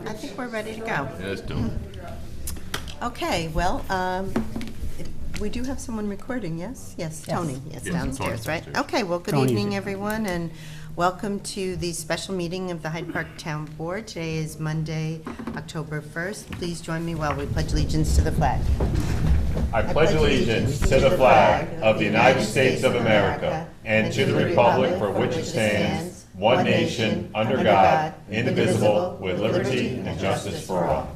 I think we're ready to go. Yeah, let's do it. Okay, well, we do have someone recording, yes? Yes, Tony, yes, Yes, downstairs, Tony's right? downstairs. Okay, well, good Tony's evening, here. everyone, and welcome to the special meeting of the Hyde Park Town Board. Today is Monday, October 1st. Please join me while we pledge allegiance to the flag. I pledge allegiance to the flag of the United States of America and to the republic for which it stands, one nation, under God, indivisible, with liberty and justice for all.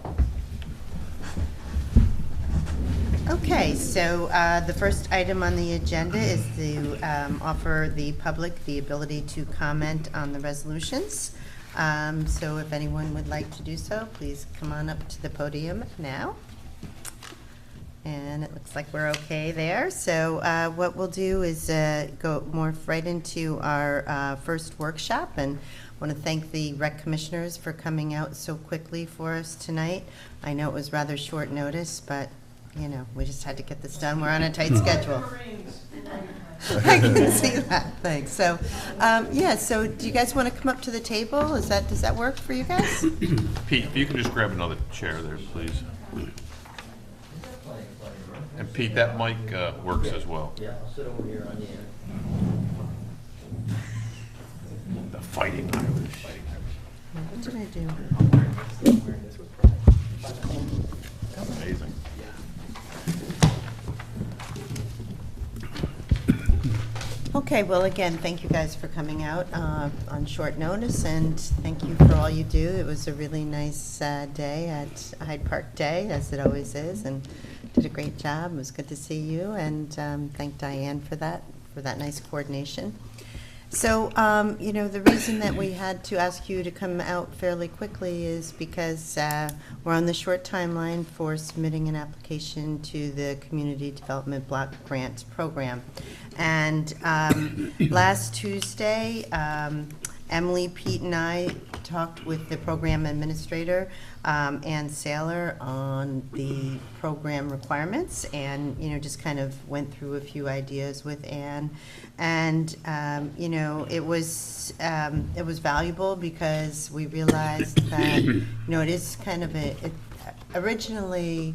Okay, so the first item on the agenda is to offer the public the ability to comment on the resolutions. So if anyone would like to do so, please come on up to the podium now. And it looks like we're okay there. So what we'll do is morph right into our first workshop, and I want to thank the rec commissioners for coming out so quickly for us tonight. I know it was rather short notice, but you know, we just had to get this done. We're on a tight schedule. I can see that. Thanks. So, yeah. So, do you guys want to come up to the table? Does that work for you guys? Pete, if you can just grab another chair there, please. And Pete, that mic works as well. Yeah, I'll sit over here on the end. The Fighting Irish. What did I do? Amazing. Okay, well, again, thank you guys for coming out on short notice, and thank you for all you do. It was a really nice day at Hyde Park Day, as it always is, and did a great job. It was good to see you, and thank Diane for that nice coordination. So, you know, the reason that we had to ask you to come out fairly quickly is because we're on the short timeline for submitting an application to the Community Development Block Grant Program. And last Tuesday, Emily, Pete, and I talked with the program administrator, Ann Saylor, on the program requirements, and you know, just kind of went through a few ideas with Ann, and you know, it was valuable because we realized that you know, it is kind of originally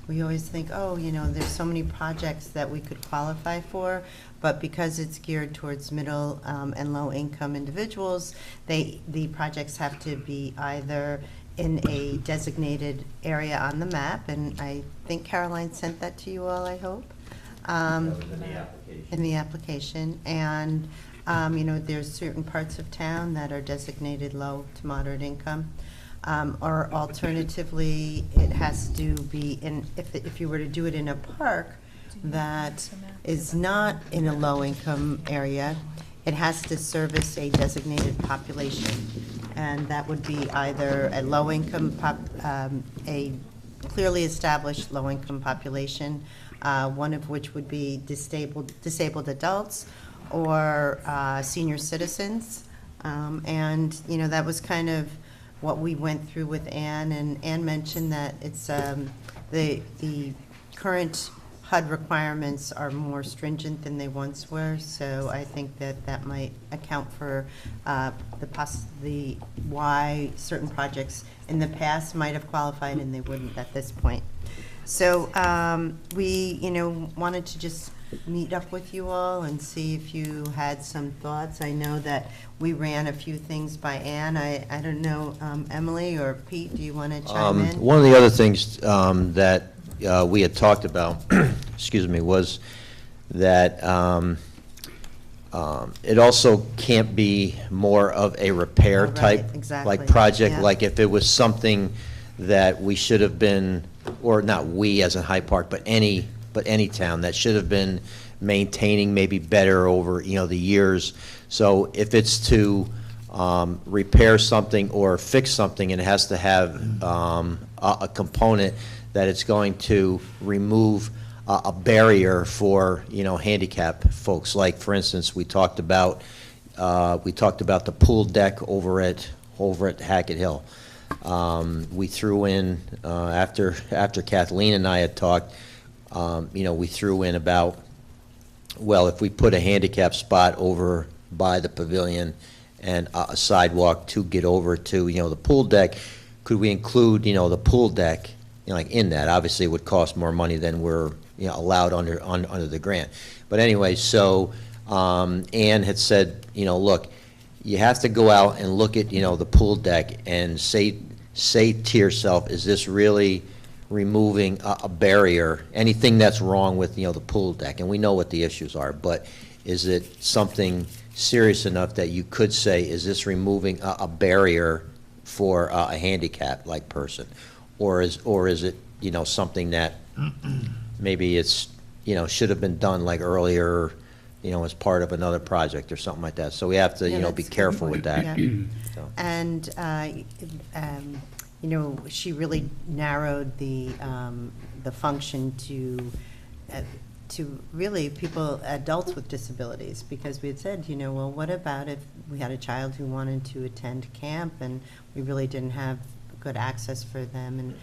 we always think, oh, you know, there's so many projects that we could qualify for, but because it's geared towards middle and low income individuals, the projects have to be either in a designated area on the map, and I think Caroline sent that to you all, I hope. That was in the application. In the application, and you know, there's certain parts of town that are designated low to moderate income. Or alternatively, it has to be in, if you were to do it in a park that is not in a low-income area, it has to service a designated population. And that would be either a low-income, a clearly established low-income population, one of which would be disabled adults or senior citizens. And, you know, that was kind of what we went through with Ann, and Ann mentioned that it's the current HUD requirements are more stringent than they once were, so I think that might account for the why certain projects in the past might have qualified and they wouldn't at this point. So we, you know, wanted to just meet up with you all and see if you had some thoughts. I know that we ran a few things by Ann. I don't know, Emily or Pete, do you want to chime in? One of the other things that we had talked about, excuse me, was that it also can't be more of a repair type like project. Yeah. Like if it was something that we should have been, or not we as in Hyde Park, but any town that should have been maintaining maybe better over, you know, the years. So if it's to repair something or fix something, it has to have a component that it's going to remove a barrier for, you know, handicapped folks. Like, for instance, we talked about the pool deck over at Hackett Hill. We threw in after Kathleen and I had talked. You know, we threw in about, well, if we put a handicap spot over by the pavilion and a sidewalk to get over to, you know, the pool deck, could we include, the pool deck, like in that? Obviously, it would cost more money than we're, allowed under the grant. But anyway, so Ann had said, look, you have to go out and look at, the pool deck and say to yourself, is this really removing a barrier, anything that's wrong with, the pool deck? And we know what the issues are, but is it something serious enough that you could say, is this removing a barrier for a handicapped-like person? Or is it, something that maybe it's, should have been done like earlier, as part of another project or something like that? So we have to, be careful with that. Yeah. So. And, she really narrowed the function to really people, adults with disabilities, because we had said, well, what about if we had a child who wanted to attend camp and we really didn't have good access for them? And,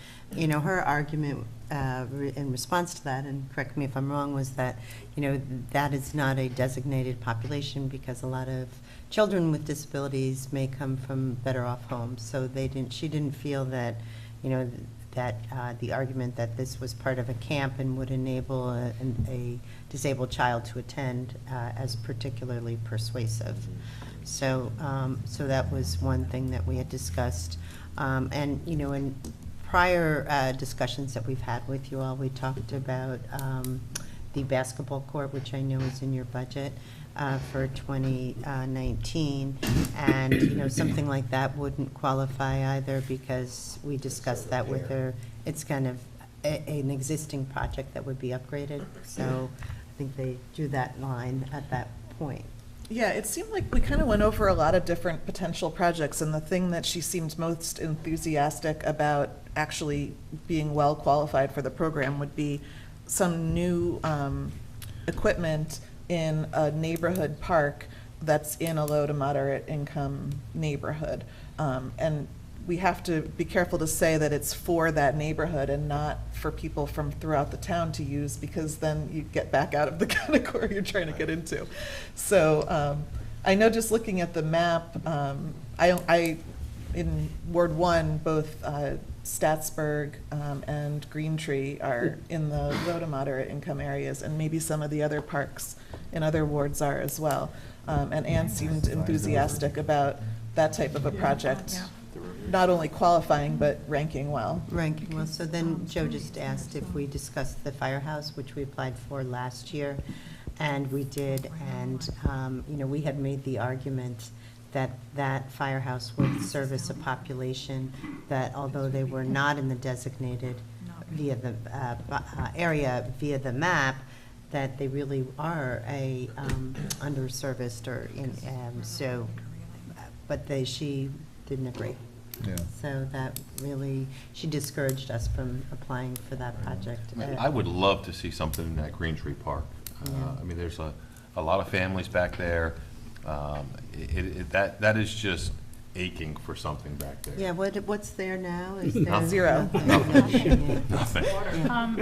her argument in response to that, and correct me if I'm wrong, was that, that is not a designated population because a lot of children with disabilities may come from better off homes. So she didn't feel that, that the argument that this was part of a camp and would enable a disabled child to attend as particularly persuasive. So, so that was one thing that we had discussed. And, in prior discussions that we've had with you all, we talked about the basketball court, which I know is in your budget for 2019. And, something like that wouldn't qualify either because we discussed that with her. It's kind of an existing project that would be upgraded. So I think they drew that line at that point. Yeah, it seemed like we kind of went over a lot of different potential projects, and the thing that she seemed most enthusiastic about actually being well qualified for the program would be some new equipment in a neighborhood park that's in a low to moderate income neighborhood. And we have to be careful to say that it's for that neighborhood and not for people from throughout the town to use, because then you get back out of the category you're trying to get into. So I know, just looking at the map, I in Ward 1, both Statsburg and Green Tree are in the low to moderate income areas, and maybe some of the other parks in other wards are as well. And Ann seemed enthusiastic about that type of a project. Not only qualifying, but ranking well. Ranking well. So then Joe just asked if we discussed the firehouse, which we applied for last year, and we did. And, we had made the argument that that firehouse would service a population that, although they were not in the designated via the area via the map, that they really are a underserviced or in, but she didn't agree. Yeah. So that really, she discouraged us from applying for that project. I would love to see something in that Green Tree Park. I mean, there's a lot of families back there. That is just aching for something back there. Yeah, what's there now? Is there Nothing. Zero. Nothing. Nothing.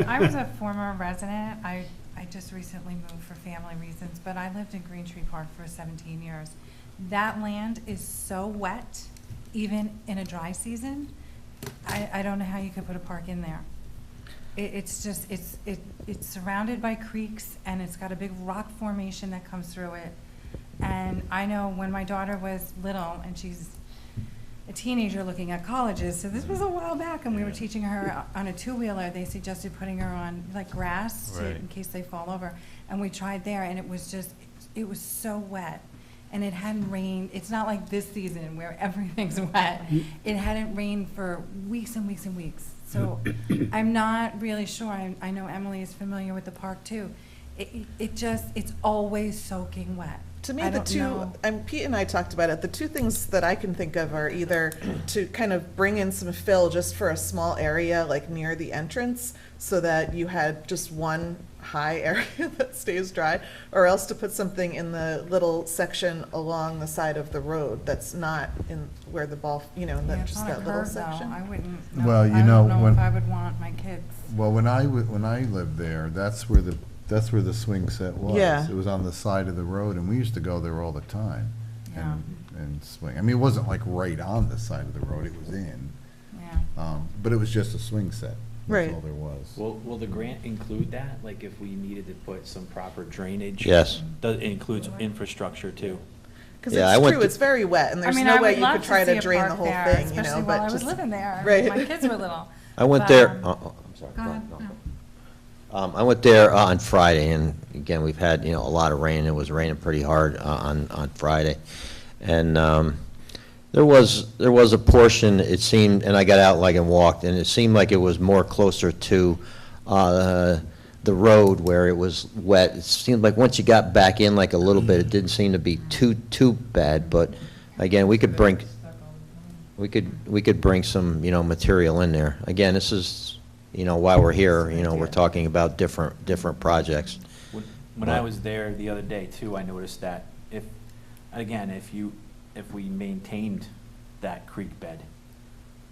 I was a former resident. I just recently moved for family reasons, but I lived in Green Tree Park for 17 years. That land is so wet, even in a dry season. I don't know how you could put a park in there. It's just, it's surrounded by creeks, and it's got a big rock formation that comes through it. And I know when my daughter was little, and she's a teenager looking at colleges, so this was a while back, and we were teaching her on a two-wheeler. They suggested putting her on like grass in case they fall over. And we tried there, and it was just, it was so wet. And it hadn't rained. It's not like this season where everything's wet. It hadn't rained for weeks and weeks and weeks. So I'm not really sure. I know Emily is familiar with the park too. It's always soaking wet. To me, Pete and I talked about it. The two things that I can think of are either to kind of bring in some fill just for a small area, like near the entrance, so that you had just one high area that stays dry, or else to put something in the little section along the side of the road that's not in where the ball, just that little section. I wouldn't know. Well, I don't know if I would want my kids. Well, when I lived there, that's where the swing set was. Yeah. It was on the side of the road, and we used to go there all the time Yeah. and swing. I mean, it wasn't like right on the side of the road, it was in. Yeah. But it was just a swing set. Right. That's all there was. Will the grant include that? Like if we needed to put some proper drainage? Yes. It includes infrastructure too? Because Yeah, I it's went true, to- it's very wet, and I there's mean, no I way would you love could to try see to a drain the park whole there, thing, you especially know, while but I was just. living there. Right. My kids were little. I went But, there, um, I'm sorry. Go ahead. No. I went there on Friday, and again, we've had, a lot of rain. It was raining pretty hard on Friday. And there was a portion, it seemed, and I got out like and walked, and it seemed like it was more closer to the road where it was wet. It seemed like once you got back in like a little bit, it didn't seem to be too bad, but again, we could bring some, material in there. Again, this is, while we're here, we're talking about different projects. When I was there the other day too, I noticed that if we maintained that creek bed,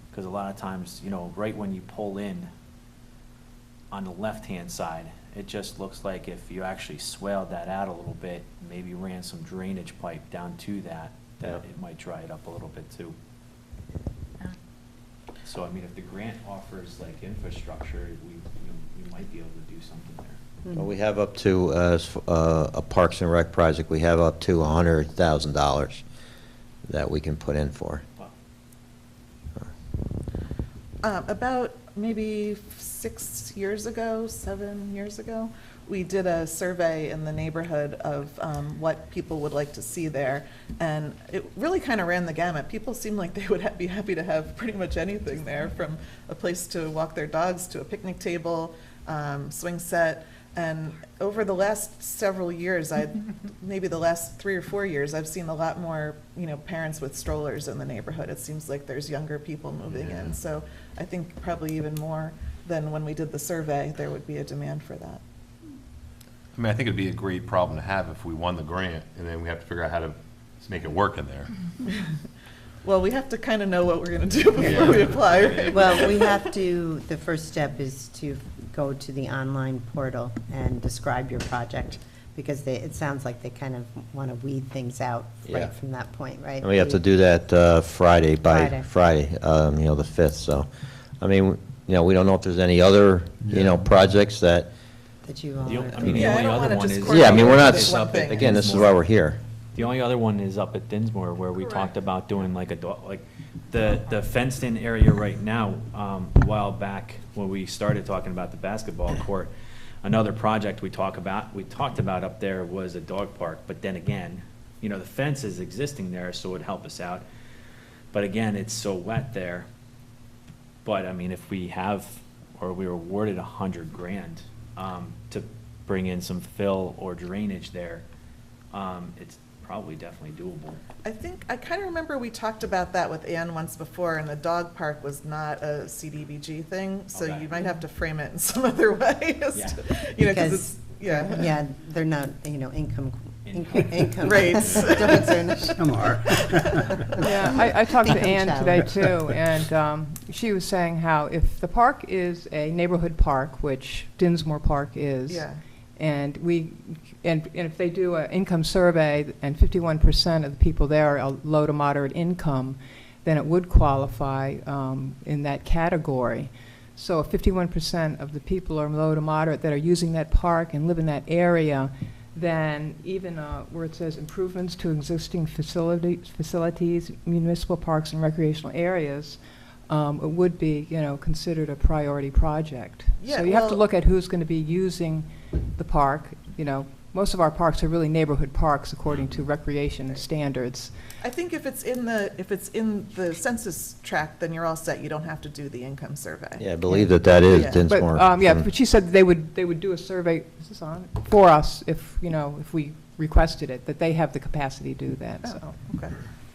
because a lot of times, right when you pull in on the left-hand side, it just looks like if you actually swelled that out a little bit, maybe ran some drainage pipe down to that Yeah. it might dry it up a little bit too. Yeah. So, I mean, if the grant offers like infrastructure, we might be able to do something there. Well, we have up to, a Parks and Rec project, we have up to $100,000 that we can put in for. Wow. About maybe 7 years ago, we did a survey in the neighborhood of what people would like to see there, and it really kind of ran the gamut. People seemed like they would be happy to have pretty much anything there, from a place to walk their dogs to a picnic table, swing set. And over the last several years, maybe the last 3 or 4 years, I've seen a lot more, parents with strollers in the neighborhood. It seems like there's younger people moving in, so I think probably even more than when we did the survey, there would be a demand for that. I mean, I think it'd be a great problem to have if we won the grant, and then we have to figure out how to make it work in there. Well, we have to kind of know what we're going to do before we apply, right? Well, we have to, the first step is to go to the online portal and describe your project, because it sounds like they kind of want to weed things out Yeah. right from that point, right? And we have to do that Friday, Friday. the 5th, so, I mean, we don't know if there's any other, Yeah. projects that, That you all The are. o- I mean, the Yeah, I only don't other wanna one just is. yeah, I mean, we're not, It's one thing. again, this is why we're here. The only other one is up at Dinsmore, where we Correct. talked about doing like the fenced-in area right now. A while back, when we started talking about the basketball court, another project we talked about up there was a dog park. But then again, the fence is existing there, so it would help us out. But again, it's so wet there. But I mean, if we were awarded $100,000 to bring in some fill or drainage there, it's probably definitely doable. I kind of remember we talked about that with Ann once before, and the dog park was not a CDBG thing, so Okay. you might have to frame it in some other way, Yeah. because it's, yeah. Yeah, they're not, income Income. Rates. Dogs are not- Some are. Yeah, I talked to Income Ann challenge. today too, and she was saying how if the park is a neighborhood park, which Dinsmore Park is, Yeah. and if they do an income survey and 51% of the people there are low to moderate income, then it would qualify in that category. So if 51% of the people are low to moderate that are using that park and live in that area, then even where it says improvements to existing facilities, municipal parks and recreational areas, it would be, considered a priority project. Yeah, So you have to well- look at who's going to be using the park. Most of our parks are really neighborhood parks according to recreation standards. I think if it's in the census tract, then you're all set. You don't have to do the income survey. Yeah, I believe that is Yeah. Dinsmore. But she said they would do a survey, is this on, for us if we requested it, that they have the capacity to do that, so. Oh, okay.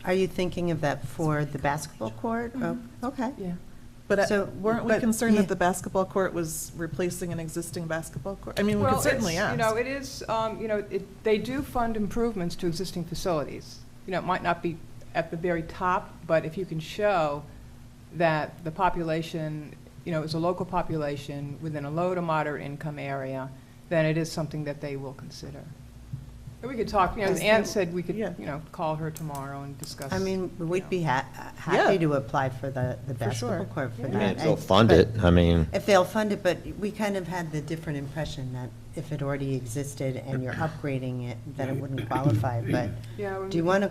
Are you thinking of that for the basketball court? Oh, okay. Yeah. But So, weren't we but, concerned yeah. that the basketball court was replacing an existing basketball court? I mean, we could certainly ask. It is, they do fund improvements to existing facilities. It might not be at the very top, but if you can show that the population, is a local population within a low to moderate income area, then it is something that they will consider. We could talk, you know, Because Ann the- said we could, yeah. you know, call her tomorrow and discuss. I mean, we'd you be know. happy Yeah. to apply for the basketball sure. court for Yeah. I that. mean, if they'll I- fund but- it, I mean, If they'll fund it, but we kind of had the different impression that if it already existed and you're upgrading it, that it wouldn't qualify, but Yeah, do you want to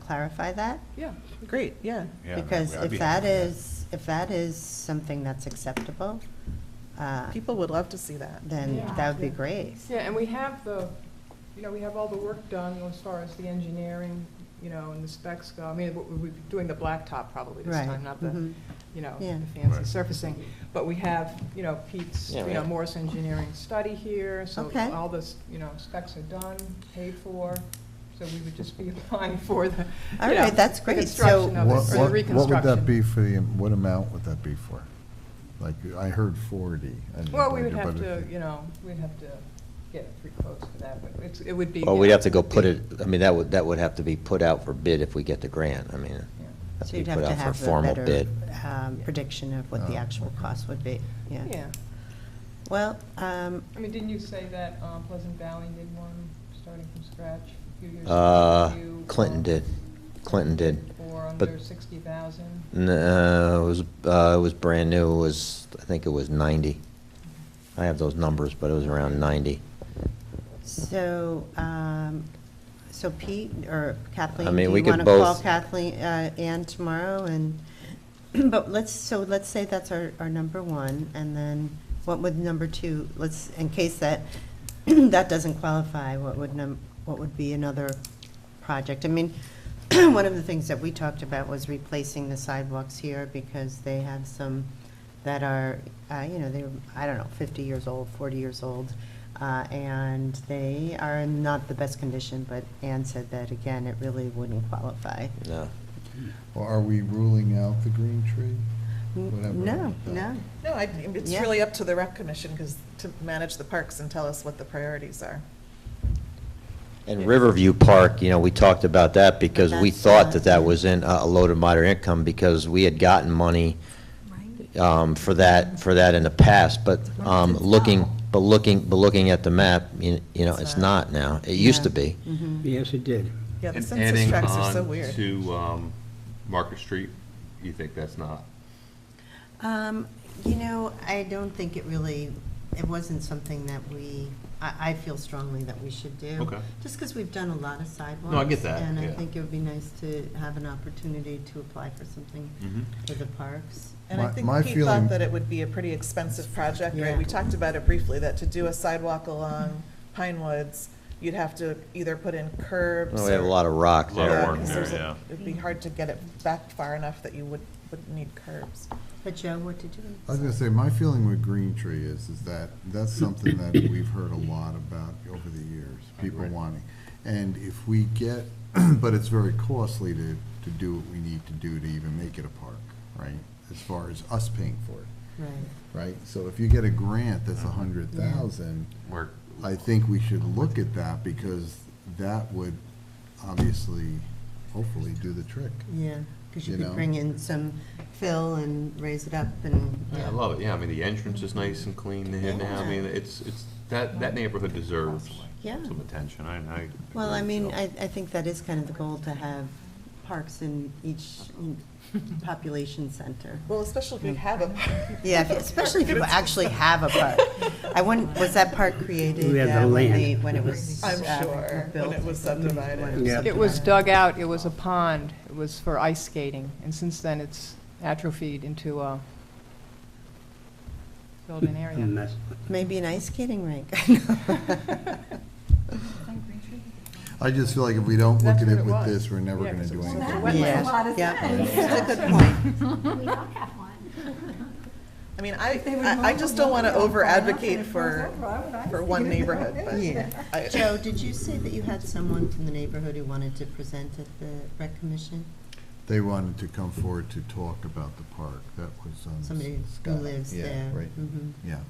clarify that? Yeah, Great, yeah. Because I'd be if that happy with if that is something that's acceptable, People would love to see that. then Yeah. that would be great. yeah, and we have you know, we have all the work done as far as the engineering, you know, and the specs go. I mean, we're doing the blacktop probably this Right, time, not the, mhm. you know, Yeah. the fancy Right. surfacing. But we have, you know, Pete's, Yeah, you we know, have- Morse Engineering study here, so Okay. all this, you know, specs are done, paid for. So we would just be applying for the, All you know, right, that's the great. construction So- of it, What, or the what reconstruction. would that be for the, what amount would that be for? Like, I heard 40. and Well, we like, would have but to, if- you know, we'd have to get 3 quotes for that, but it would be. well, we'd have to go put it, I mean, that would have to be put out for bid if we get the grant. I mean, Yeah. have So to be you'd have put to out for a have a formal better bid. prediction of what the Oh, actual okay. cost would be, yeah. Yeah. Well, I mean, didn't you say that Pleasant Valley did one, starting from scratch a few years ago? Clinton did. Clinton did. For But- under 60,000? No, it was brand new. I think it was 90. I have those numbers, but it was around 90. so, so Pete or Kathleen, I do mean, you we could want to call both- Kathleen, Ann tomorrow and, but let's say that's our number one, and then what would number two, in case that, that doesn't qualify, what would be another project? I mean, one of the things that we talked about was replacing the sidewalks here because they have some that are, they're, I don't know, 50 years old, 40 years old, and they are in not the best condition, but Ann said that, again, it really wouldn't qualify. No. Well, are we ruling out the green tree? Whatever. No, no. No, it's Yeah. really up to the rec commission, because to manage the parks and tell us what the priorities are. And Riverview Park, we talked about that because we That's, thought that was in a low to moderate income because we had gotten money for that in the past, but looking at the map, it's not now. It used to be. Mhm. Yes, it did. Yeah, the And census adding tracts are so on weird. to Market Street, you think that's not? I don't think it wasn't something that I feel strongly that we should do. Okay. Just because we've done a lot of sidewalks. No, I get that, And I yeah. think it would be nice to have an opportunity to apply for something for the parks. And I My- think my Pete feeling- thought that it would be a pretty expensive project, right? Yeah. We talked about it briefly, that to do a sidewalk along Pine Woods, you'd have to either put in curbs. We have a or- lot of rock Lot of there. work 'cause there, there's a- yeah. It'd be hard to get it back far enough that you wouldn't need curbs. But Joe, what did you? I was gonna say, my feeling with Green Tree is that that's something that we've heard a lot about over the years, people Right. wanting. And if we get, but it's very costly to do what we need to do to even make it a park, right? As far as us paying for it, Right. right? So if you get a grant that's 100,000, Where, I think we should look at that because that would obviously, hopefully, do the trick. Yeah, because you You could know? bring in some fill and raise it up and. I love it, yeah, I mean, the entrance is nice and clean there now, I mean, it's, that neighborhood deserves Yeah. some attention, I. Well, I agree, mean, so. I think that is kind of the goal, to have parks in each population center. Well, especially if we have a park. Yeah, especially if you actually have a park. Was that park created? We have the land. When it was. I'm sure, built? when it was subdivided. When it was Yeah. It was subdivided. dug out, it was a pond, it was for ice skating, and since then it's atrophied into a built-in And area. that's, Maybe an ice skating rink. I just feel like if we don't look That's at what it it with was. this, we're never Yeah, gonna 'cause it do was anything. such a with wetland. it. Yeah, a lot of yeah, sense. that's a good point. We don't have one. I mean, I just don't want to over-advocate for one neighborhood, but. Yeah. I- Joe, did you say that you had someone from the neighborhood who wanted to present at the rec commission? They wanted to come forward to talk about the park. That was Somebody who Scott. lives Yeah, there. right. Mhm. Yeah.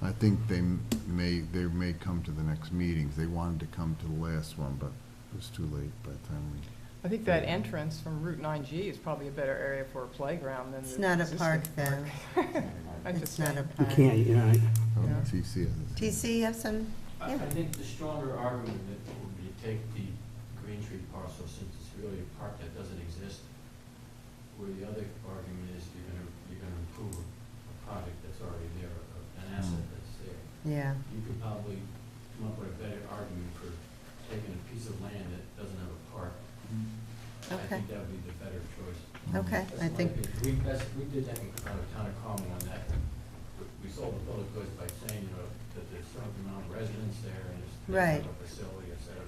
I think they may come to the next meetings. They wanted to come to the last one, but it was too late by the time we. I think that entrance from Route 9G is probably a better area for a playground than the It's not a existing park, though. park. I It's just not a saying. you park. can't, Oh, Yeah. TC has. TC, you have some? Yeah. I think the stronger argument that would be take the Green Tree parcel, since it's really a park that doesn't exist, where the other argument is you're gonna improve a project that's already there, an asset that's there. Yeah, You could probably come up with a better argument for taking a piece of land that doesn't have a park. I Okay. think that would be the better choice. okay, I think, We did that in town of Carmel on that. We sold the public goods by saying, that there's a certain amount of residents there and it's Right. a facility, et cetera.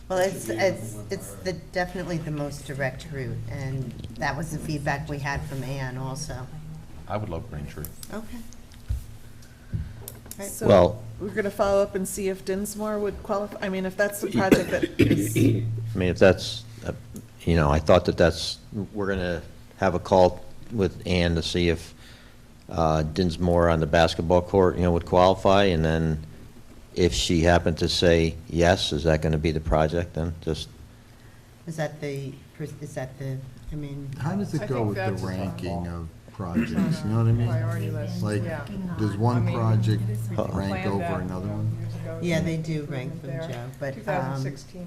well, It it's, should be a number it's, one it's priority. definitely the most direct route, and that was the feedback we had from Ann also. I would love Green Tree. Okay. Right. So Well- we're going to follow up and see if Dinsmore would qualify. I mean, if that's the project that is, I mean, if that's, I thought that's, we're going to have a call with Ann to see if Dinsmore on the basketball court, would qualify, and then if she happened to say yes, is that going to be the project then? Just, Is that I mean, How does I it go think with the that's ranking of projects, you know what I mean? Priority list, Like, yeah. does I one mean, project we rank planned over that, another one? years ago. yeah, they do rank them, There. Joe, but, 2016.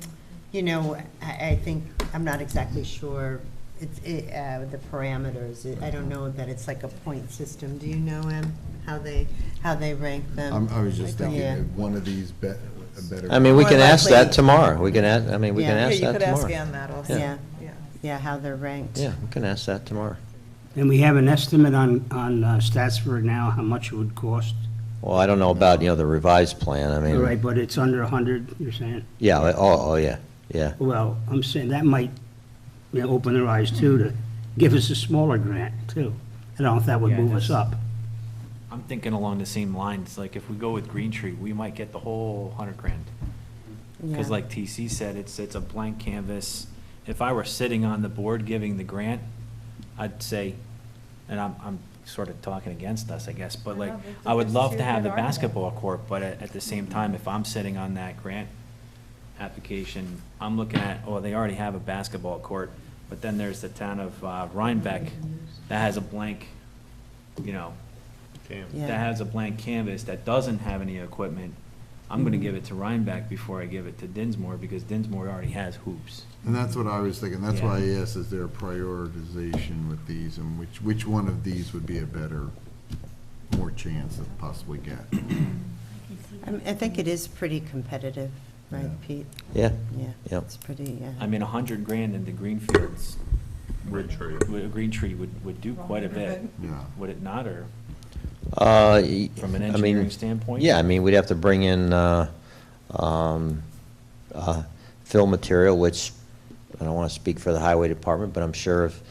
I think, I'm not exactly sure, the parameters, I don't know that it's like a point system, do you know, Em, how they rank them? I was just thinking, Yeah. if one of these a better. I mean, we More can ask that likely- tomorrow. We can ask, I mean, we can Yeah. yeah, ask you that could ask tomorrow. Ann that also. Yeah, Yeah. yeah, how they're ranked. Yeah, we can ask that tomorrow. And we have an estimate on Statsford now, how much it would cost? Well, I don't know about, the revised plan, I All mean, right, but it's under 100, you're saying? yeah, yeah, yeah. Well, I'm saying that might, open their eyes too, to give us a smaller grant too. I don't know if that would Yeah, move us that's- up. I'm thinking along the same lines, like if we go with Green Tree, we might get the whole 100 grand. Because Yeah. like TC said, it's a blank canvas. If I were sitting on the board giving the grant, I'd say, and I'm sort of talking against us, I guess, but like, I would love to have the basketball court, but at the same time, if I'm sitting on that grant application, I'm looking at, oh, they already have a basketball court, but then there's the town of Rhinebeck that has a blank, Yeah. that has a blank canvas that doesn't have any equipment. I'm gonna give it to Rhinebeck before I give it to Dinsmore, because Dinsmore already has hoops. And that's what I was thinking, that's why I Yeah. asked, is there a prioritization with these, and which one of these would be a more chance of possibly get? I think it is pretty competitive, right, Yeah. Pete? Yeah, Yeah, Yep. it's pretty, I mean, 100 grand into Greenfields, Green Tree. a Green Tree would do quite a bit, Yeah. would it not, or from an I mean, engineering standpoint? yeah, I mean, we'd have to bring in fill material, which, I don't want to speak for the highway department, but I'm sure if,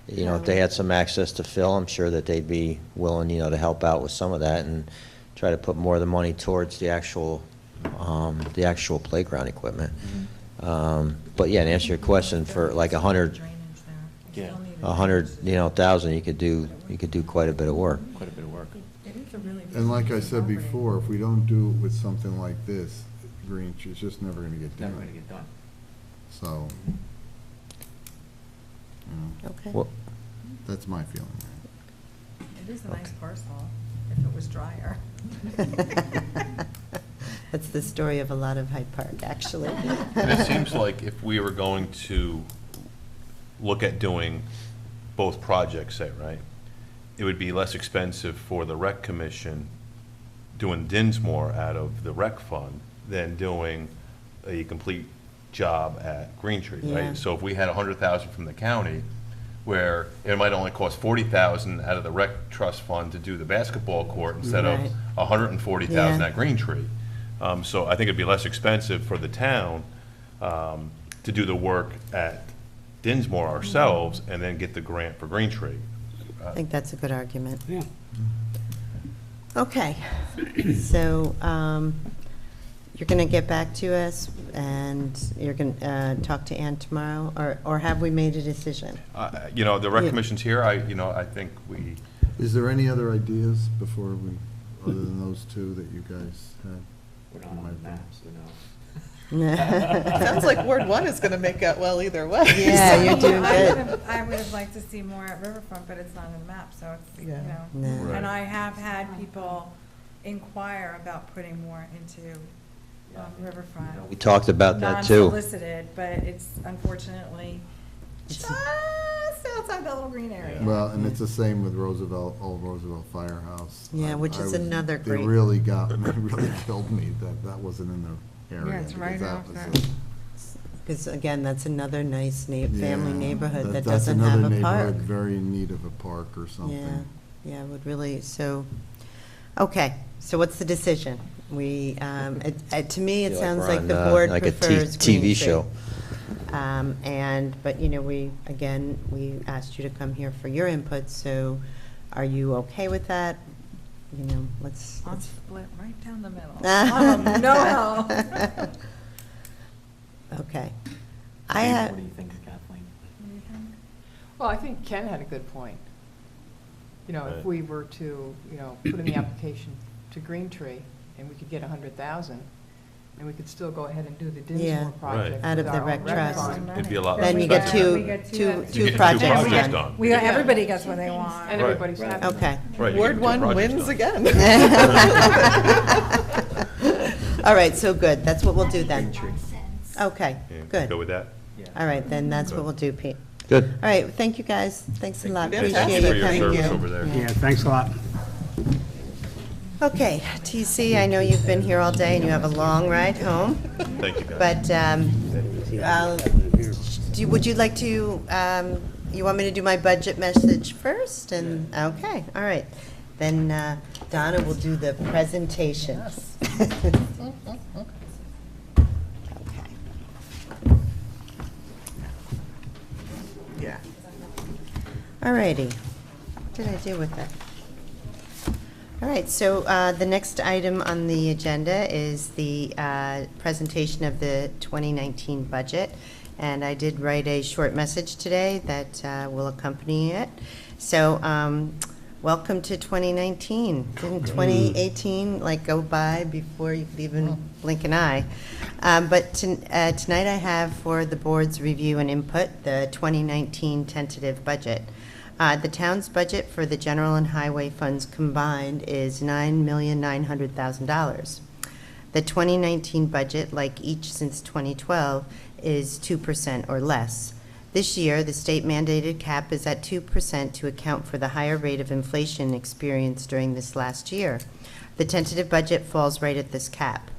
if they had some access to fill, I'm sure that they'd be willing, to help out with some of that and try to put more of the money towards the actual playground equipment. But yeah, to answer your question, for like 100, Yeah, 100,000, you could do quite a bit of work. quite a bit of work. And like I said before, if we don't do it with something like this, Green Tree, it's just never gonna get Never done. gonna get done. So, Okay. Well, that's my feeling. It is a nice parcel, if it was drier. That's the story of a lot of Hyde Park, actually. And it seems like if we were going to look at doing both projects, say, right, it would be less expensive for the rec commission doing Dinsmore out of the rec fund than doing a complete job at Green Tree, Yeah. right? So if we had 100,000 from the county, where it might only cost 40,000 out of the rec trust fund to do the basketball court instead of Right. 140,000 Yeah. at Green Tree. So I think it'd be less expensive for the town to do the work at Dinsmore ourselves and then get the grant for Green Tree. I think that's a good argument. Yeah. Okay, so you're going to get back to us, and you're going to talk to Ann tomorrow, or have we made a decision? The rec Yeah. commission's here, I think we, Is there any other ideas before we, other than those two that you guys had? We're not on the maps, so no. Sounds like Ward 1 is going to make out well either way. Yeah, you're doing good. I would have liked to see more at Riverfront, but it's not on the map, so it's, Yeah. No. Right. And I have had people inquire about putting more into Riverfront. We talked about that too. Non-solicited, but it's unfortunately just outside that little green area. Well, and it's the same with Roosevelt, old Roosevelt Firehouse. Yeah, which is another They great- really really killed me that that wasn't in the area. Yeah, it's right because that off was that. Because again, that's another nice family Yeah, neighborhood that that's doesn't have another a park. neighborhood very in need of a park or Yeah, something. yeah, it would really, so, okay, so what's the decision? We, to me, it Feel like sounds we're like on, the board like a prefers TV Green Tree. show. But, we asked you to come here for your input, so are you okay with that? Let's. I'll split right down the middle. No help. Okay. What do you think, Kathleen? Well, I think Ken had a good point. If we were to, put in the application to Green Tree, and we could get 100,000, and we could still go ahead and do the Yeah. Dinsmore project. Out of with the our rec own trust. fund. It'd be a lot Then less you get expensive. We get two two extra. You get two projects projects done. done. We, everybody gets what they want. And everybody's Right. happy. Okay. Right, you Ward get two 1 projects wins done. again. All right, so good, that's what we'll do then. Okay, Yeah, good. Go with that? All right, then that's what we'll do, Pete. Good. All right, thank you, guys. Thanks a lot. Thank you. Appreciate Thank you you for your coming. service over there. Yeah, thanks a lot. Okay, TC, I know you've been here all day and you have a long ride home, Thank you, guys. but would you like to, you want me to do my budget message first? And, okay, all right. Then Donna will do the presentation. Yeah. All righty. What did I do with it? All right, so the next item on the agenda is the presentation of the 2019 budget. And I did write a short message today that will accompany it. So, welcome to 2019. Didn't 2018 go by before you could even blink an eye? But tonight I have for the board's review and input the 2019 tentative budget. The town's budget for the general and highway funds combined is $9,900,000. The 2019 budget, like each since 2012, is 2% or less. This year, the state mandated cap is at 2% to account for the higher rate of inflation experienced during this last year. The tentative budget falls right at this cap.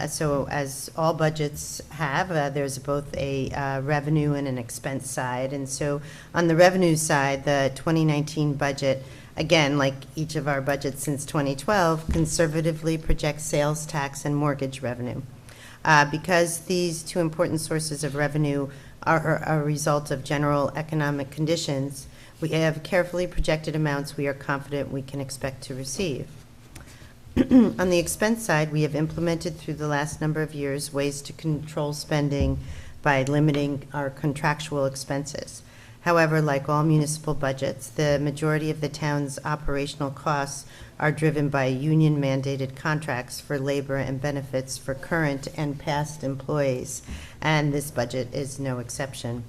So as all budgets have, there's both a revenue and an expense side. And so on the revenue side, the 2019 budget, again, like each of our budgets since 2012, conservatively projects sales tax and mortgage revenue. Because these two important sources of revenue are a result of general economic conditions, we have carefully projected amounts we are confident we can expect to receive. On the expense side, we have implemented through the last number of years ways to control spending by limiting our contractual expenses. However, like all municipal budgets, the majority of the town's operational costs are driven by union-mandated contracts for labor and benefits for current and past employees, and this budget is no exception.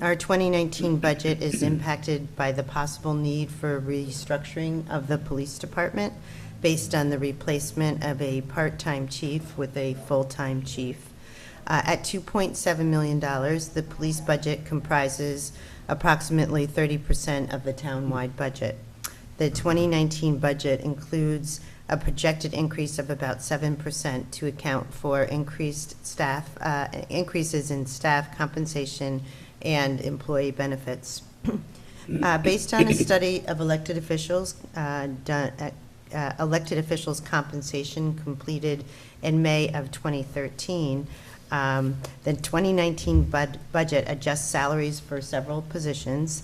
Our 2019 budget is impacted by the possible need for restructuring of the police department based on the replacement of a part-time chief with a full-time chief. At $2.7 million, the police budget comprises approximately 30% of the town-wide budget. The 2019 budget includes a projected increase of about 7% to account for increases in staff compensation and employee benefits. Based on a study of elected officials compensation completed in May of 2013, the 2019 budget adjusts salaries for several positions,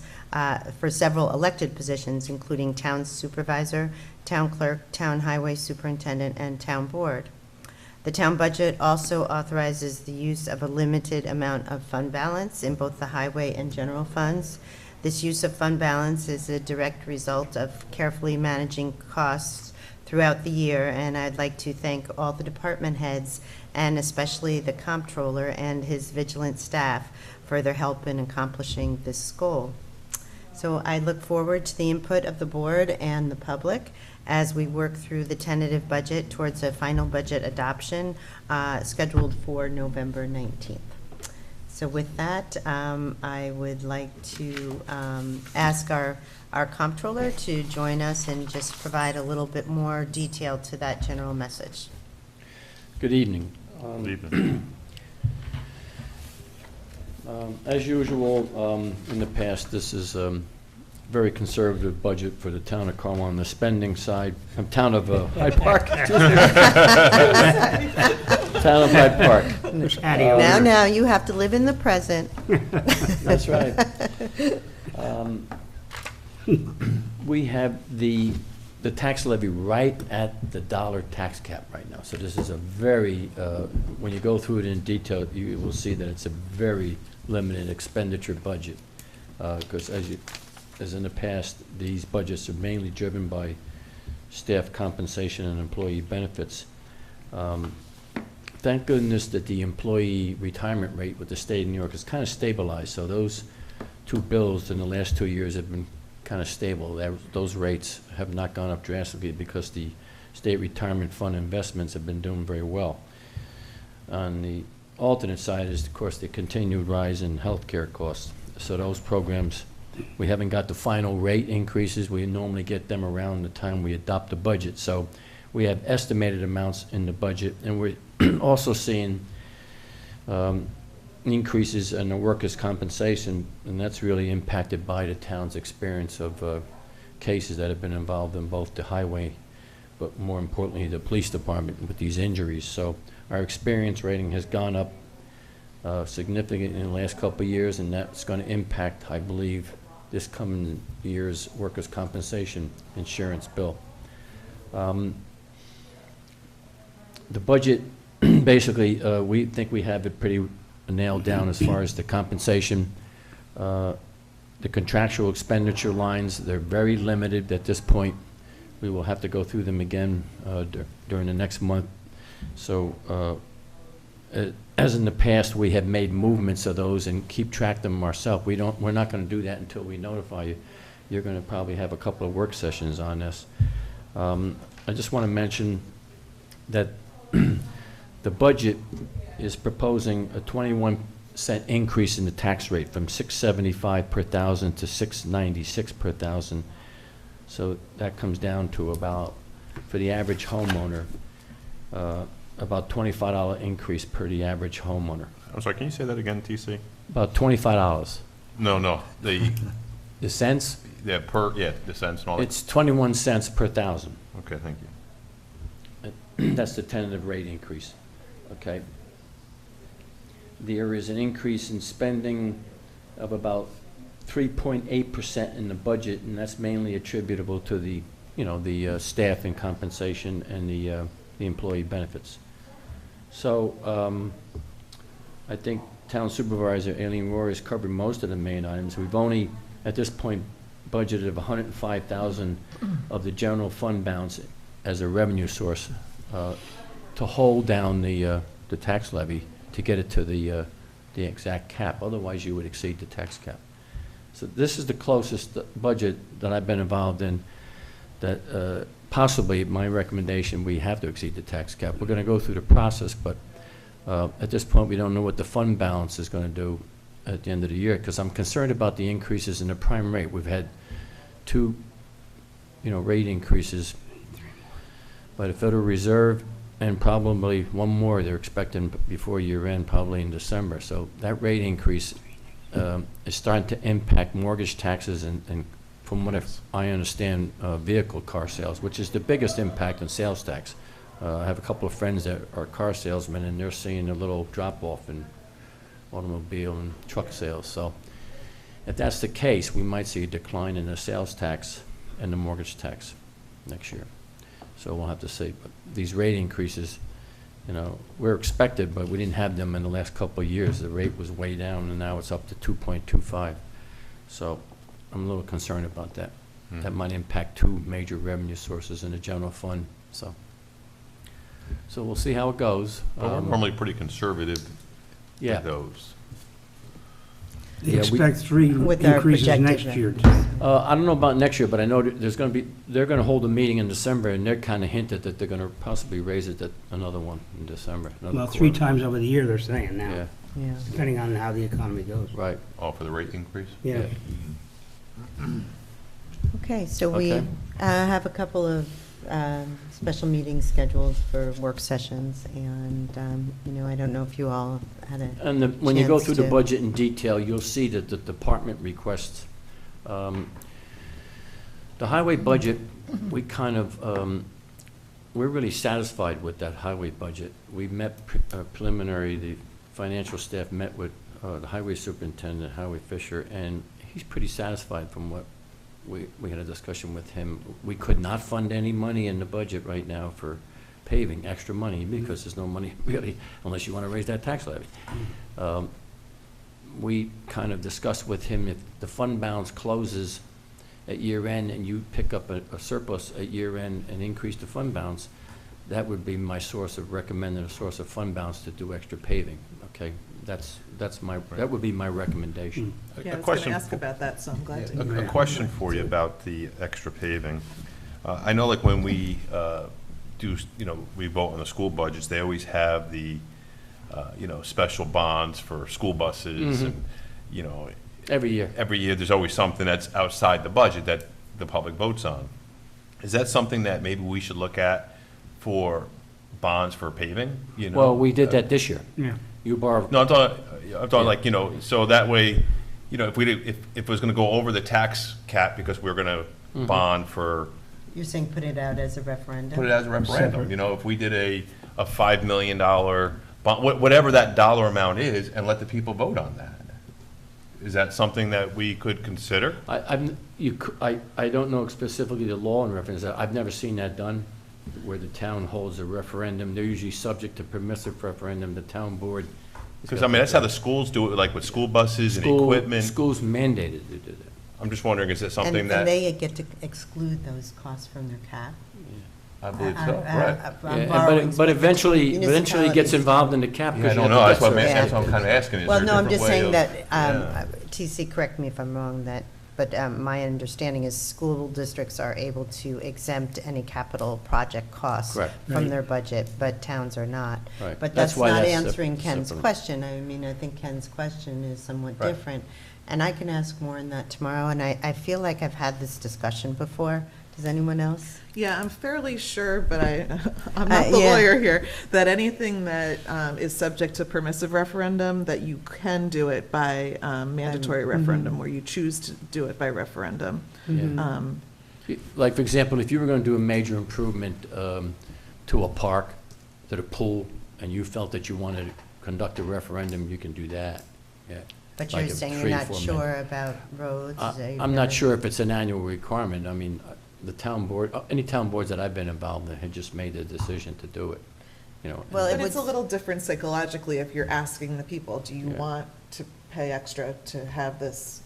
for several elected positions, including town supervisor, town clerk, town highway superintendent, and town board. The town budget also authorizes the use of a limited amount of fund balance in both the highway and general funds. This use of fund balance is a direct result of carefully managing costs throughout the year, and I'd like to thank all the department heads and especially the comptroller and his vigilant staff for their help in accomplishing this goal. So I look forward to the input of the board and the public, as we work through the tentative budget towards a final budget adoption scheduled for November 19th. So with that, I would like to ask our comptroller to join us and just provide a little bit more detail to that general message. Good evening. As usual, in the past, this is very conservative budget for the town of Carmel on the spending side. Town of Hyde Park. Town of Hyde Park. Now, you have to live in the present. That's right. We have the tax levy right at the dollar tax cap right now. So this is a very, when you go through it in detail, you will see that it's a very limited expenditure budget. Because as in the past, these budgets are mainly driven by staff compensation and employee benefits. Thank goodness that the employee retirement rate with the state of New York is kind of stabilized. So those two bills in the last 2 years have been kind of stable. Those rates have not gone up drastically because the state retirement fund investments have been doing very well. On the alternate side is, of course, the continued rise in healthcare costs. So those programs, we haven't got the final rate increases. We normally get them around the time we adopt the budget. So we have estimated amounts in the budget, and we're also seeing increases in the workers' compensation, and that's really impacted by the town's experience of cases that have been involved in both the highway, but more importantly, the police department with these injuries. So our experience rating has gone up significantly in the last couple of years, and that's going to impact, I believe, this coming year's workers' compensation insurance bill. The budget, basically, we think we have it pretty nailed down as far as the compensation. The contractual expenditure lines, they're very limited at this point. We will have to go through them again during the next month. So as in the past, we have made movements of those and keep track of them ourselves. We're not going to do that until we notify you. You're going to probably have a couple of work sessions on this. I just want to mention that the budget is proposing a 21-cent increase in the tax rate from $6.75 per thousand to $6.96 per thousand. So that comes down to about, for the average homeowner, about $25 increase per the average homeowner. I'm sorry, can you say that again, TC? About $25. No, the cents? the cents and all that. It's 21 cents per thousand. Okay, thank you. That's the tentative rate increase, okay? There is an increase in spending of about 3.8% in the budget, and that's mainly attributable to the, staff and compensation and the employee benefits. So I think Town Supervisor Aileen Rohr has covered most of the main items. We've only, at this point, budgeted of $105,000 of the general fund balance as a revenue source to hold down the tax levy to get it to the exact cap. Otherwise, you would exceed the tax cap. So this is the closest budget that I've been involved in that possibly, my recommendation, we have to exceed the tax cap. We're going to go through the process, but at this point, we don't know what the fund balance is going to do at the end of the year, because I'm concerned about the increases in the prime rate. We've had two, rate increases by the Federal Reserve, and probably one more they're expecting before year end, probably in December. So that rate increase is starting to impact mortgage taxes and from what I understand, vehicle car sales, which is the biggest impact on sales tax. I have a couple of friends that are car salesmen, and they're seeing a little drop-off in automobile and truck sales. So if that's the case, we might see a decline in the sales tax and the mortgage tax next year. So we'll have to see. But these rate increases, were expected, but we didn't have them in the last couple of years. The rate was way down, and now it's up to 2.25. So I'm a little concerned about that. That might impact two major revenue sources in the general fund. So we'll see how it goes. But we're normally pretty conservative Yeah. with those. They Yeah, expect three With our increases projected next year. revenues. I don't know about next year, but I know that there's gonna be, they're gonna hold a meeting in December, and they're kinda hinted that they're gonna possibly raise it to another one in December, another Well, quarter. 3 times over the year, they're saying now, Yeah, Yeah. depending on how the economy goes. right. Oh, for the rate increase? Yeah. Okay, so we Okay. have a couple of special meetings scheduled for work sessions, and, I don't know if you all had a And when you go chance through the to- budget in detail, you'll see that the department requests, the highway budget, we kind of, we're really satisfied with that highway budget. We met preliminary, the financial staff met with the highway superintendent, Highway Fisher, and he's pretty satisfied from what we had a discussion with him. We could not fund any money in the budget right now for paving, extra money, because there's no money really, unless you want to raise that tax levy. We kind of discussed with him, if the fund balance closes at year end and you pick up a surplus at year end and increase the fund balance, that would be my source of recommending a source of fund balance to do extra paving, okay? That would be my recommendation. Yeah, I A was question going to ask for- about that, so I'm glad to hear. A question for you about the extra paving. I know like when we we vote on the school budgets, they always have the, special bonds for school buses and, Every year. every year there's always something that's outside the budget that the public votes on. Is that something that maybe we should look at for bonds for paving, Well, we did that this year. Yeah. You borrowed, No, I'm talking like, so that way, if it was gonna go over the tax cap because we're gonna bond for, You're saying put it out as a referendum? put it as a referendum, if we did a $5 million bond, whatever that dollar amount is, and let the people vote on that. Is that something that we could consider? I don't know specifically the law in reference to that. I've never seen that done, where the town holds a referendum. They're usually subject to permissive referendum, the town board. Because, that's how the schools do it, like with school buses and equipment. Schools mandated to do that. I'm just wondering, is it something And that? they get to exclude those costs from their cap? I believe so, right. Yeah, but eventually it gets municipalities. involved in the cap. Yeah, I because you don't have know, the that's debt what I'm service. asking, that's what I'm kind of asking. Is Well, there a no, I'm different just way saying of- that, Yeah. TC, correct me if I'm wrong, but my understanding is school districts are able to exempt any capital project costs Correct. from their budget, but towns are not. Right. But That's that's why not that's answering Ken's separate. question. I mean, I think Ken's question is somewhat Right. different. And I can ask more on that tomorrow, and I feel like I've had this discussion before. Does anyone else? Yeah, I'm fairly sure, but I'm not the yeah. lawyer here, that anything that is subject to permissive referendum, that you can do it by mandatory referendum, where you choose to do it by referendum. Yeah. Like, for example, if you were going to do a major improvement to a park, to the pool, and you felt that you wanted to conduct a referendum, you can do that, yeah. But Like you're a saying you're 3 or not 4 sure minute. about roads? I'm not sure if it's an annual requirement. I mean, the town board, any town boards that I've been involved in had just made the decision to do it, Well, it But it's would- a little different psychologically if you're asking the people, do you Yeah. want to pay extra to have this,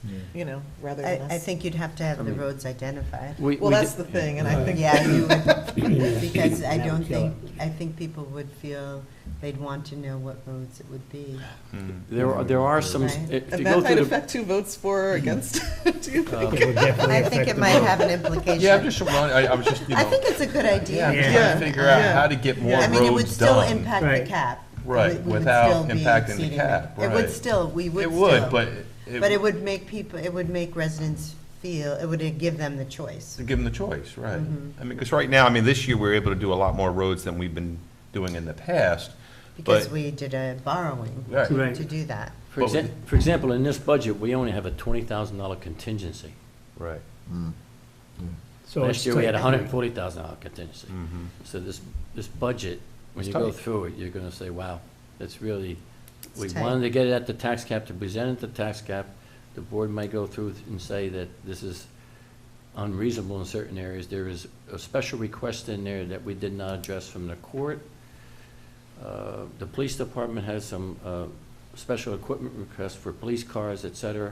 rather than us? I think you'd have to have I the mean- roads identified. Well, that's the thing, and I think. Yeah, you would, because I That don't would kill I think people would feel they'd want to know what roads it would be. There are some, Right. if you And go that might through the, affect who votes for or against, do you think? It would definitely I think affect it the might vote. have an implication. Yeah, I'm just, I was just, I think it's a good idea. I'm just Yeah. trying to figure out Yeah. how to get more I mean, it would roads still done. impact the Right. cap. Right, We would without still be impacting the exceeding cap, It would right. still, we would It still. would, but. But it would make people, it would make residents feel, it would give them the choice. To give them the choice, right. Mhm. I mean, because right now, this year, we were able to do a lot more roads than we've been doing in the past. Because But- we did a borrowing Right. Right. to do that. for example, in this budget, we only have a $20,000 contingency. Right. So Last it's year, we had a tight. $140,000 contingency. Mhm. So this budget, when It's you go tight. through it, you're gonna say, wow, it's really, we It's tight. wanted to get it at the tax cap, to present it at the tax cap. The board might go through and say that this is unreasonable in certain areas. There is a special request in there that we did not address from the court. The police department has some special equipment requests for police cars, et cetera.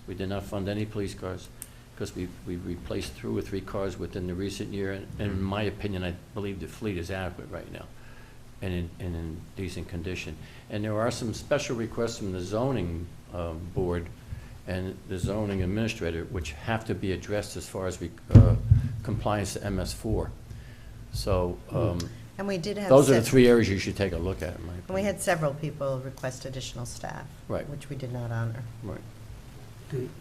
We did not fund any police cars, because we replaced 2 or 3 cars within the recent year. And in my opinion, I believe the fleet is adequate right now and in decent condition. And there are some special requests from the zoning board and the zoning administrator, which have to be addressed as far as compliance to MS4. So And we did have. those are the 3 areas you should take a look at, in my We opinion. had several people request additional staff. Right. Which we did not honor. Right.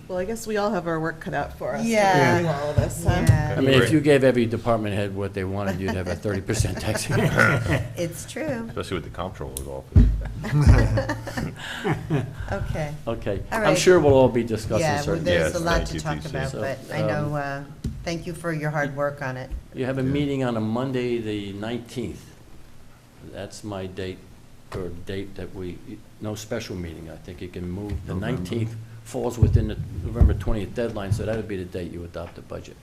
Well, I guess we all have our work cut out for us. to Yeah. do all of this, huh? Yeah. I mean, if you gave every department head what they wanted, you'd have a 30% tax increase. It's true. Especially with the comptroller's office. Okay. Okay. All I'm right. sure we'll all be discussing Yeah, well, certain. there's a Yes, lot thank to you, talk TC. about, So, but I know, thank you for your hard work on it. You have a meeting on a Monday, the 19th. That's my date, or date that no special meeting. I think you can move. The November. 19th falls within the November 20th deadline, so that would be the date you adopt the budget.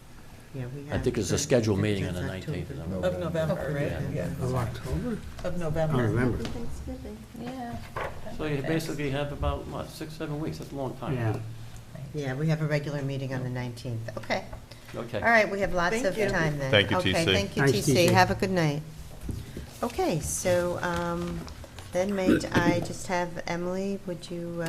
Yeah, we I have think it's a the scheduled meeting on the 15th, 19th. October. Of November, right? Yeah. Yeah, Of October? of Oh, November. November. Thanksgiving. Yeah. So you basically have about, what, 6-7 weeks? That's a long time. Yeah. Yeah, we have a regular meeting on the 19th. Okay. Okay. All right, we have lots Thank of you. time then. Thank you, Okay, TC. thank you, Thanks, TC. TC. Have a good night. Okay, so then may I just have Emily, would you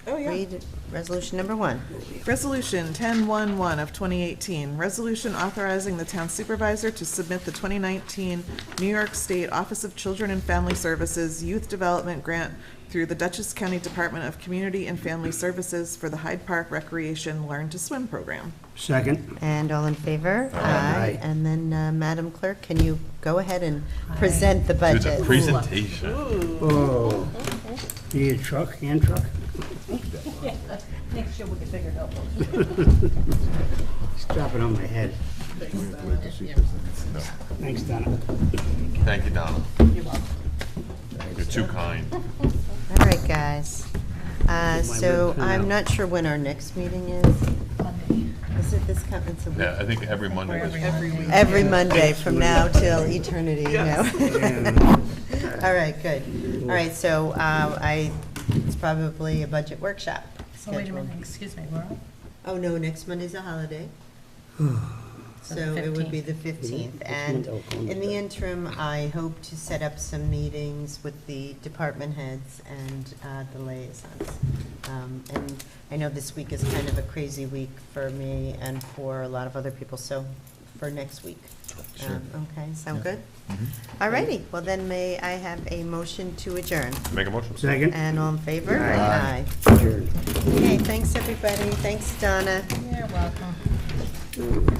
Oh, yeah. read resolution number 1? Resolution 1011 of 2018, resolution authorizing the town supervisor to submit the 2019 New York State Office of Children and Family Services Youth Development Grant through the Dutchess County Department of Community and Family Services for the Hyde Park Recreation Learn to Swim program. Second? And all in favor? Aye. And then, Madam Clerk, can you go ahead and present the Do budget? the presentation. Oh. You need a truck, hand truck? Next year we'll get bigger help. It's dropping on my head. Thanks, Donna. Thank you, Donna. You're too kind. All right, guys. So I'm not sure when our next meeting is. Is it this coming? It's a week. Yeah, I think every Monday was. Every Monday from now till eternity, you know? Yeah. All right, good. All right, so it's probably a budget workshop So wait a minute, scheduled. excuse me, Laura? Oh, no, next Monday's a holiday. So So the it would be 15th. the 15th. And in the interim, I hope to set up some meetings with the department heads and the liaisons. And I know this week is kind of a crazy week for me and for a lot of other people, so for next week. Sure. Okay, sound good? Mm-hmm. All righty, well then may I have a motion to adjourn? Make a motion. Second? And all in favor? Aye. Aye. Adjourned. Okay, thanks, everybody. Thanks, Donna. You're welcome.